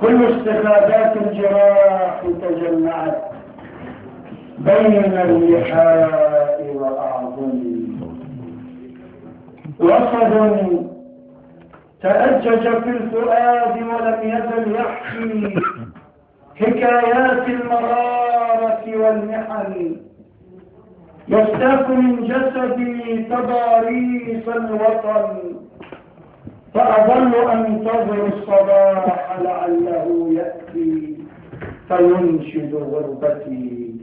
كل استخادات الجراح تجمعت بين اللحاء وأعظم، وصد تأجج في الفؤاد ولم يزل يحكي حكايات المرارة والمحن، يستاك من جسدي تضاريس الوطن، فأظل أنتظر الصباح لعله يأتي فينشد غربتي.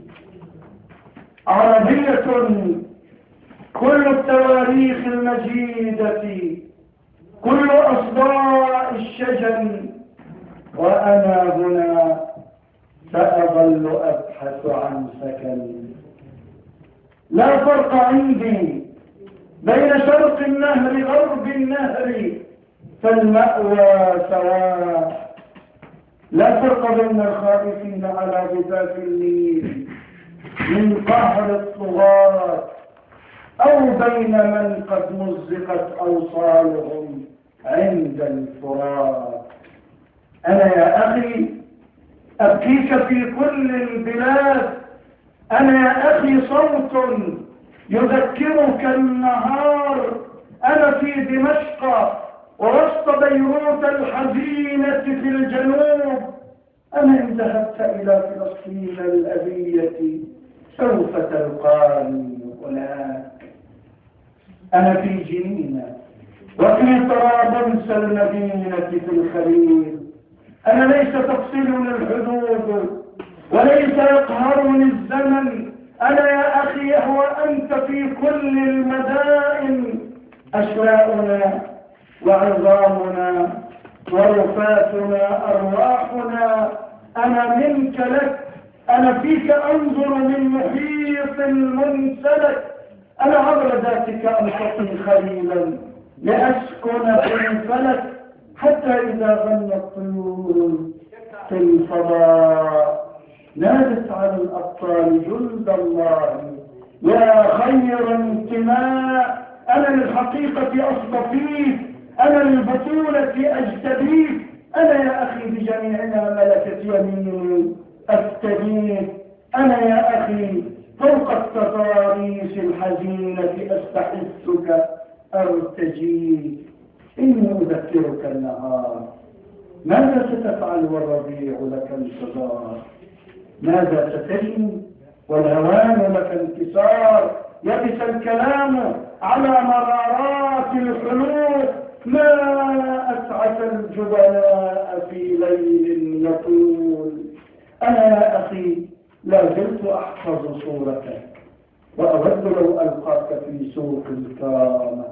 عربية كل التواريخ المجيدة، كل أصداء الشجر، وأنا هنا سأظل أبحث عن سكن. لا فرق عندي بين شرق النهر غرب النهر، فالمأوى سواء. لا فرق بين الخائفين على ضفاف النيل من قهر الطغاة، أو بين من قد مزقت أوصالهم عند الفرات. أنا يا أخي أبكيك في كل البلاد، أنا يا أخي صوت يذكرك النهار. أنا في دمشق ووسط بيروت الحزينة في الجنوب. أنا إن ذهبت إلى فلسطين الأبية سوف تلقاني هناك. أنا في جنين وفي طرابلس المدينة في الخليل. أنا ليس تفصيلني الحدود وليس يقهرني الزمن. أنا يا أخي هو أنت في كل المدائن. أشلاؤنا وعظامنا ورفاتنا أرواحنا، أنا منك لك. أنا فيك أنظر من محيط منسلك. أنا عبر ذاتك أنشطي خليلا لأسكن في الفلك، حتى إذا غنت الطيور في الفضاء نادت على الأبطال جند الله يا خير انتماء. أنا للحقيقة أصطفيك، أنا للبطولة أجتبيك. أنا يا أخي بجميعنا ملكت يميني أفتديك. أنا يا أخي فوق التضاريس الحزينة أستحثك أرتجيك. إني أذكرك النهار. ماذا ستفعل والربيع لك انتظار؟ ماذا ستجني والهوان لك انتصار؟ يبس الكلام على مرارات الحلول. ما أسعف الجبلاء في ليل يطول. أنا يا أخي لا زلت أحفظ صورتك، وأود لو ألقاك في سوق الكرامة.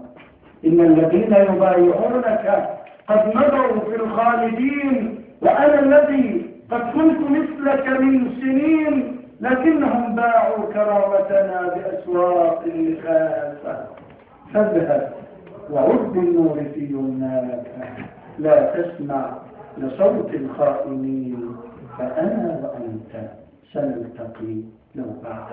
إن الذين يبايعونك قد مضوا في الخالدين، وأنا الذي قد كنت مثلك من سنين، لكنهم باعوا كرامتنا بأسواق خاسة. فاذهب وعد بالنور في يمناك، لا تسمع لصوت الخائنين، فأنا وأنت سنلتقي لو بعد.